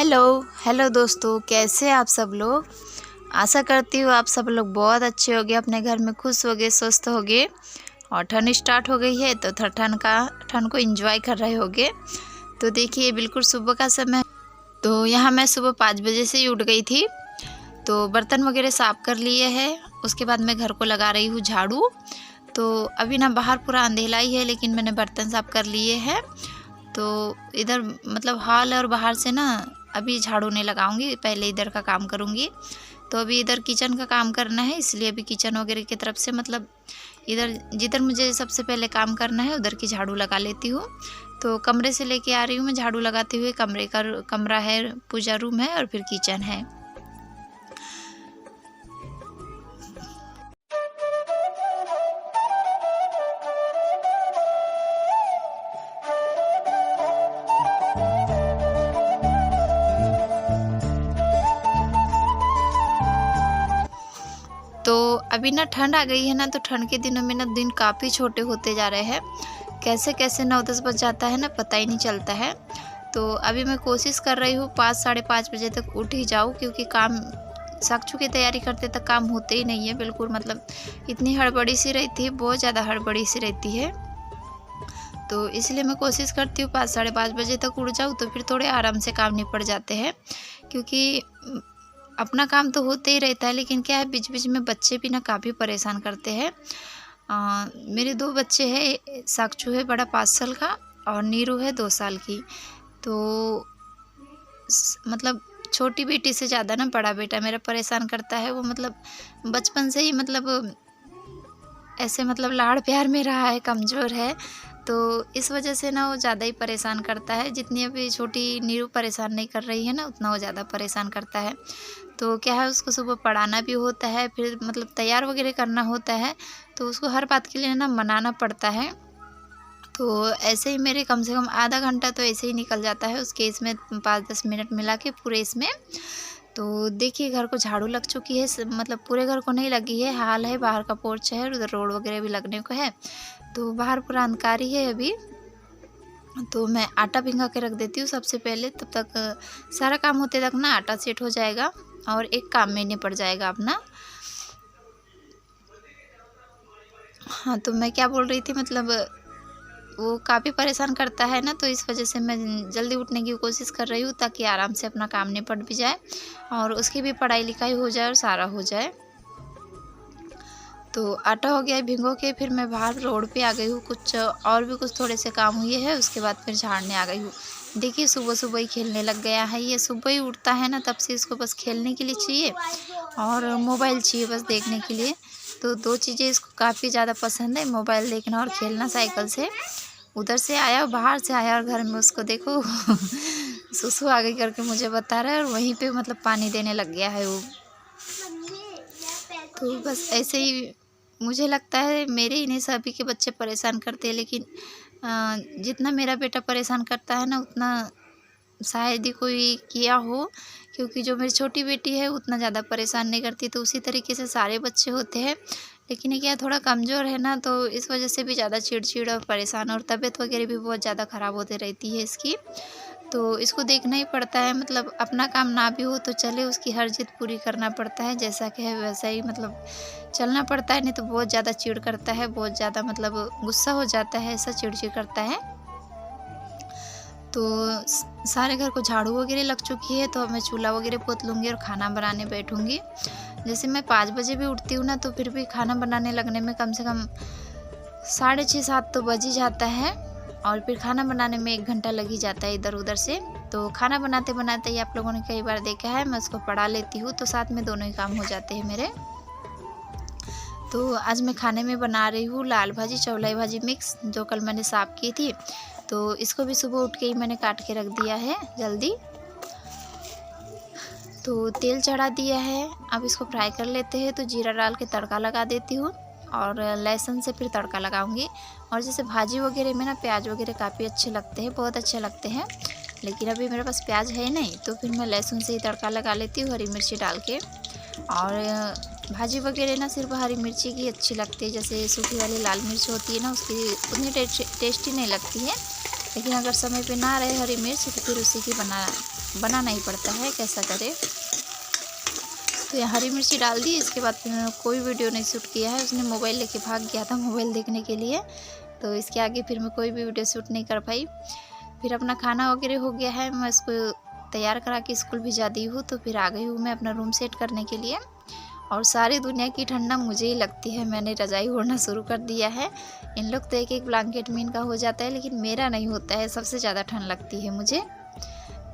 Hello hello दोस्तों, कैसे हैं आप सब लोग। आशा करती हूँ आप सब लोग बहुत अच्छे होंगे, अपने घर में खुश होंगे, स्वस्थ होंगे। और ठंड स्टार्ट हो गई है तो ठंड को एंजॉय कर रहे होंगे। तो देखिए बिल्कुल सुबह का समय। तो यहाँ मैं सुबह 5 बजे से ही उठ गई थी। तो बर्तन वगैरह साफ़ कर लिए हैं। उसके बाद मैं घर को लगा रही हूँ झाड़ू। तो अभी ना बाहर पूरा अंधेला ही है, लेकिन मैंने बर्तन साफ़ कर लिए हैं। तो इधर मतलब हॉल और बाहर से ना अभी झाड़ू नहीं लगाऊंगी, पहले इधर का काम करूंगी। तो अभी इधर किचन का काम करना है, इसलिए अभी किचन वगैरह की तरफ से मतलब इधर जिधर मुझे सबसे पहले काम करना है उधर की झाड़ू लगा लेती हूँ। तो कमरे से लेके आ रही हूँ मैं झाड़ू लगाते हुए। कमरा है, पूजा रूम है और फिर किचन है। तो अभी ना ठंड आ गई है ना, तो ठंड के दिनों में ना दिन काफ़ी छोटे होते जा रहे हैं। कैसे कैसे 9-10 बज जाता है ना, पता ही नहीं चलता है। तो अभी मैं कोशिश कर रही हूँ 5 साढ़े 5 बजे तक उठ ही जाऊँ, क्योंकि काम साक्षु की तैयारी करते तक काम होते ही नहीं है बिल्कुल। मतलब इतनी हड़बड़ी सी रहती है, बहुत ज़्यादा हड़बड़ी सी रहती है। तो इसलिए मैं कोशिश करती हूँ 5 साढ़े 5 बजे तक उठ जाऊँ, तो फिर थोड़े आराम से काम निपट जाते हैं। क्योंकि अपना काम तो होते ही रहता है, लेकिन क्या है बीच बीच में बच्चे भी ना काफ़ी परेशान करते हैं। मेरे 2 बच्चे हैं, साक्षु है बड़ा 5 साल का और नीरू है 2 साल की। तो मतलब छोटी बेटी से ज़्यादा ना बड़ा बेटा मेरा परेशान करता है। वो मतलब बचपन से ही मतलब ऐसे मतलब लाड़ प्यार में रहा है, कमज़ोर है। तो इस वजह से ना वो ज़्यादा ही परेशान करता है। जितनी अभी छोटी नीरू परेशान नहीं कर रही है ना, उतना वो ज़्यादा परेशान करता है। तो क्या है, उसको सुबह पढ़ाना भी होता है, फिर मतलब तैयार वगैरह करना होता है। तो उसको हर बात के लिए ना मनाना पड़ता है। तो ऐसे ही मेरे कम से कम आधा घंटा तो ऐसे ही निकल जाता है उसके इसमें, 5-10 मिनट मिला के पूरे इसमें। तो देखिए घर को झाड़ू लग चुकी है, मतलब पूरे घर को नहीं लगी है, हाल है बाहर का पोर्च है और उधर रोड वगैरह भी लगने को है। तो बाहर पूरा अंधकार ही है अभी। तो मैं आटा भिंगा के रख देती हूँ सबसे पहले, तब तक सारा काम होते तक ना आटा सेट हो जाएगा और एक काम में निपट जाएगा अपना। हाँ, तो मैं क्या बोल रही थी, मतलब वो काफ़ी परेशान करता है ना, तो इस वजह से मैं जल्दी उठने की कोशिश कर रही हूँ, ताकि आराम से अपना काम निपट भी जाए और उसकी भी पढ़ाई लिखाई हो जाए और सारा हो जाए। तो आटा हो गया है भिगो के, फिर मैं बाहर रोड पे आ गई हूँ। कुछ और भी कुछ थोड़े से काम हुए हैं, उसके बाद फिर झाड़ने आ गई हूँ। देखिए सुबह सुबह ही खेलने लग गया है। ये सुबह ही उठता है ना, तब से इसको बस खेलने के लिए चाहिए और मोबाइल चाहिए बस देखने के लिए। तो 2 चीज़ें इसको काफ़ी ज़्यादा पसंद है, मोबाइल देखना और खेलना साइकिल से। उधर से आया, बाहर से आया और घर में उसको देखो सुसु आ गई करके मुझे बता रहा है, और वहीं पे मतलब पानी देने लग गया है वो। तो बस ऐसे ही मुझे लगता है मेरे ही नहीं सभी के बच्चे परेशान करते हैं, लेकिन जितना मेरा बेटा परेशान करता है ना, उतना शायद ही कोई किया हो। क्योंकि जो मेरी छोटी बेटी है उतना ज़्यादा परेशान नहीं करती, तो उसी तरीके से सारे बच्चे होते हैं। लेकिन ये क्या थोड़ा कमज़ोर है ना, तो इस वजह से भी ज़्यादा चिड़चिड़ और परेशान और तबीयत वगैरह भी बहुत ज़्यादा ख़राब होती रहती है इसकी। तो इसको देखना ही पड़ता है, मतलब अपना काम ना भी हो तो चले, उसकी हर जिद पूरी करना पड़ता है। जैसा कि है वैसा ही मतलब चलना पड़ता है, नहीं तो बहुत ज़्यादा चिढ़ करता है, बहुत ज़्यादा मतलब गुस्सा हो जाता है, ऐसा चिड़चिड़ करता है। तो सारे घर को झाड़ू वगैरह लग चुकी है, तो अब मैं चूल्हा वगैरह पोत लूँगी और खाना बनाने बैठूँगी। जैसे मैं 5 बजे भी उठती हूँ ना, तो फिर भी खाना बनाने लगने में कम से कम 6:30-7 तो बज ही जाता है। और फिर खाना बनाने में 1 घंटा लग ही जाता है इधर उधर से। तो खाना बनाते बनाते ही आप लोगों ने कई बार देखा है, मैं उसको पढ़ा लेती हूँ, तो साथ में दोनों ही काम हो जाते हैं मेरे। तो आज मैं खाने में बना रही हूँ लाल भाजी चौलाई भाजी मिक्स, जो कल मैंने साफ़ की थी। तो इसको भी सुबह उठ के ही मैंने काट के रख दिया है जल्दी। तो तेल चढ़ा दिया है, अब इसको फ्राई कर लेते हैं। तो जीरा डाल के तड़का लगा देती हूँ और लहसुन से फिर तड़का लगाऊंगी। और जैसे भाजी वगैरह में ना प्याज वगैरह काफ़ी अच्छे लगते हैं, बहुत अच्छे लगते हैं, लेकिन अभी मेरे पास प्याज है नहीं, तो फिर मैं लहसुन से ही तड़का लगा लेती हूँ, हरी मिर्ची डाल के। और भाजी वगैरह ना सिर्फ हरी मिर्ची की अच्छी लगती है, जैसे सूखी वाली लाल मिर्च होती है ना, उसकी उतनी टेस्टी नहीं लगती है। लेकिन अगर समय पे ना रहे हरी मिर्च तो फिर उसी की बनाना ही पड़ता है, कैसा करे। तो यहाँ हरी मिर्ची डाल दी। इसके बाद फिर मैंने कोई वीडियो नहीं शूट किया है। उसने मोबाइल लेके भाग गया था मोबाइल देखने के लिए, तो इसके आगे फिर मैं कोई भी वीडियो शूट नहीं कर पाई। फिर अपना खाना वगैरह हो गया है, मैं इसको तैयार करा के स्कूल भिजा दी हूँ। तो फिर आ गई हूँ मैं अपना रूम सेट करने के लिए। और सारी दुनिया की ठंडा मुझे ही लगती है, मैंने रजाई ओढ़ना शुरू कर दिया है। इन लोग तो एक एक ब्लैंकेट में इनका हो जाता है, लेकिन मेरा नहीं होता है, सबसे ज़्यादा ठंड लगती है मुझे।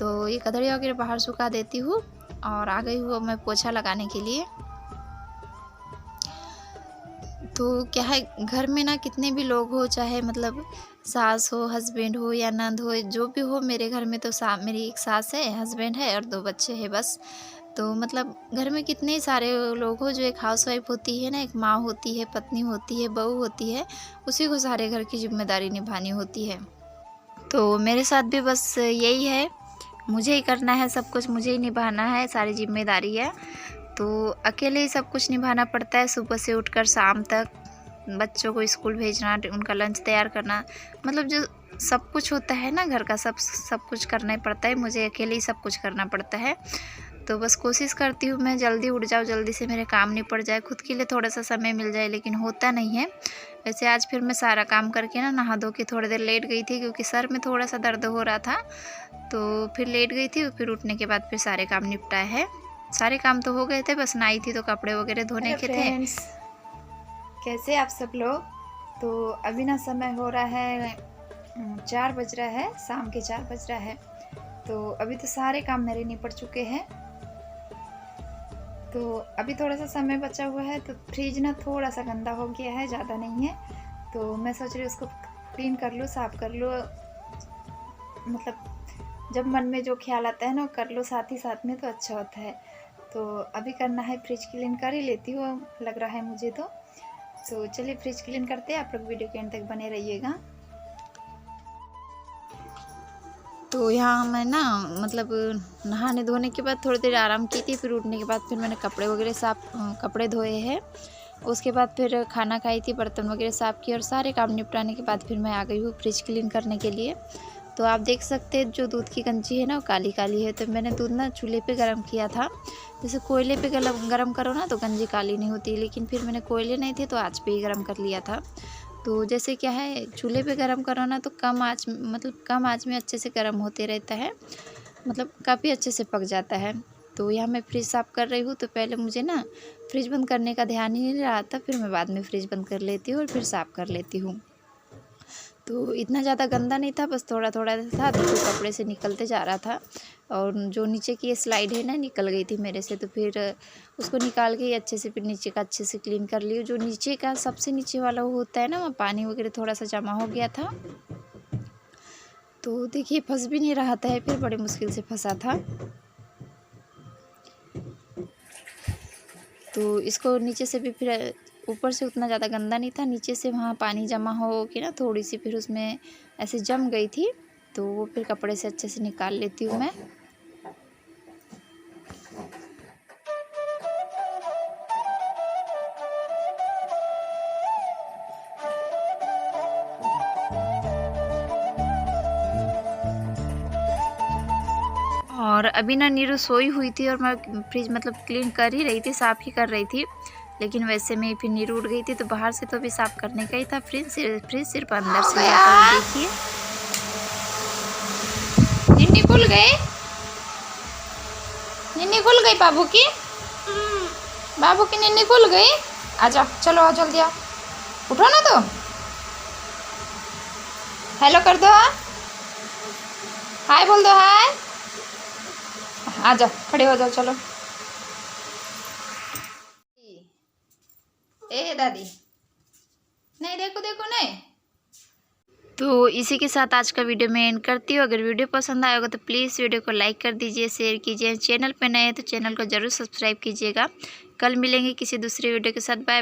तो ये कदड़ी वगैरह बाहर सुखा देती हूँ और आ गई हूँ मैं पोछा लगाने के लिए। तो क्या है, घर में ना कितने भी लोग हो, चाहे मतलब सास हो, हस्बैंड हो या नंद हो, जो भी हो, मेरे घर में तो मेरी एक सास है, हस्बैंड है और 2 बच्चे हैं बस। तो मतलब घर में कितने सारे लोग हो, जो एक हाउसवाइफ होती है ना, एक माँ होती है, पत्नी होती है, बहू होती है, उसी को सारे घर की जिम्मेदारी निभानी होती है। तो मेरे साथ भी बस यही है, मुझे ही करना है सब कुछ, मुझे ही निभाना है, सारी जिम्मेदारी है। तो अकेले ही सब कुछ निभाना पड़ता है, सुबह से उठकर शाम तक बच्चों को स्कूल भेजना, उनका लंच तैयार करना, मतलब जो सब कुछ होता है ना घर का, सब कुछ करना ही पड़ता है। मुझे अकेले ही सब कुछ करना पड़ता है। तो बस कोशिश करती हूँ मैं जल्दी उठ जाऊँ, जल्दी से मेरे काम निपट जाए, खुद के लिए थोड़ा सा समय मिल जाए, लेकिन होता नहीं है। वैसे आज फिर मैं सारा काम करके ना नहा धो के थोड़ी देर लेट गई थी, क्योंकि सर में थोड़ा सा दर्द हो रहा था। तो फिर लेट गई थी, फिर उठने के बाद फिर सारे काम निपटाए हैं। सारे काम तो हो गए थे, बस नाई थी तो कपड़े वगैरह धोने के थे। कैसे आप सब लोग? तो अभी ना समय हो रहा है 4 बज रहा है, शाम के 4 बज रहा है। तो अभी तो सारे काम मेरे निपट चुके हैं। तो अभी थोड़ा सा समय बचा हुआ है, तो फ्रिज ना थोड़ा सा गंदा हो गया है, ज़्यादा नहीं है। तो मैं सोच रही हूँ उसको क्लीन कर लूँ, साफ़ कर लूँ। मतलब जब मन में जो ख्याल आता है ना, कर लो साथ ही साथ में, तो अच्छा होता है। तो अभी करना है, फ्रिज क्लीन कर ही लेती हूँ लग रहा है मुझे तो चलिए फ्रिज क्लीन करते हैं। आप लोग वीडियो के एंड तक बने रहिएगा। तो यहाँ मैं ना मतलब नहाने धोने के बाद थोड़ी देर आराम की थी, फिर उठने के बाद फिर मैंने कपड़े वगैरह कपड़े धोए हैं। उसके बाद फिर खाना खाई थी, बर्तन वगैरह साफ़ किए और सारे काम निपटाने के बाद फिर मैं आ गई हूँ फ्रिज क्लीन करने के लिए। तो आप देख सकते हैं जो दूध की गंजी है ना, वो काली काली है। तो मैंने दूध ना चूल्हे पे गर्म किया था। जैसे कोयले पे गर्म करो ना तो गंजी काली नहीं होती, लेकिन फिर मैंने कोयले नहीं थे तो आँच पे ही गर्म कर लिया था। तो जैसे क्या है, चूल्हे पे गर्म करो ना तो कम आँच में अच्छे से गर्म होते रहता है, मतलब काफ़ी अच्छे से पक जाता है। तो यहाँ मैं फ्रिज साफ़ कर रही हूँ। तो पहले मुझे ना फ्रिज बंद करने का ध्यान ही नहीं रहा था, फिर मैं बाद में फ्रिज बंद कर लेती हूँ और फिर साफ़ कर लेती हूँ। तो इतना ज़्यादा गंदा नहीं था, बस थोड़ा थोड़ा था, तो कपड़े से निकलते जा रहा था। और जो नीचे की स्लाइड है ना, निकल गई थी मेरे से, तो फिर उसको निकाल के अच्छे से फिर नीचे का अच्छे से क्लीन कर लियो। जो नीचे का सबसे नीचे वाला वो होता है ना, वहाँ पानी वगैरह थोड़ा सा जमा हो गया था। तो देखिए फंस भी नहीं रहा था, फिर बड़ी मुश्किल से फंसा था। तो इसको नीचे से भी फिर ऊपर से उतना ज़्यादा गंदा नहीं था, नीचे से वहाँ पानी जमा हो के ना थोड़ी सी फिर उसमें ऐसे जम गई थी। तो वो फिर कपड़े से अच्छे से निकाल लेती हूँ मैं। और अभी ना नीरू सोई हुई थी और मैं फ्रिज मतलब क्लीन कर ही रही थी, साफ़ ही कर रही थी, लेकिन वैसे में फिर नीरू उठ गई थी। तो बाहर से तो अभी साफ़ करने का ही था, फ्रिज सिर्फ अंदर से। देखिए निन्नी खुल गई, निन्नी खुल गई बाबू की, बाबू की निन्नी खुल गई। आजा, चलो आओ जल्दी आओ, उठो ना। तो हेलो कर दो, हाय बोल दो, हाय। आ जाओ, खड़े हो जाओ, चलो। ए दादी, नहीं देखो देखो नहीं। तो इसी के साथ आज का वीडियो मैं एंड करती हूँ। अगर वीडियो पसंद आएगा तो प्लीज़ वीडियो को लाइक कर दीजिए, शेयर कीजिए। चैनल पर नए हैं तो चैनल को ज़रूर सब्सक्राइब कीजिएगा। कल मिलेंगे किसी दूसरे वीडियो के साथ। बाय।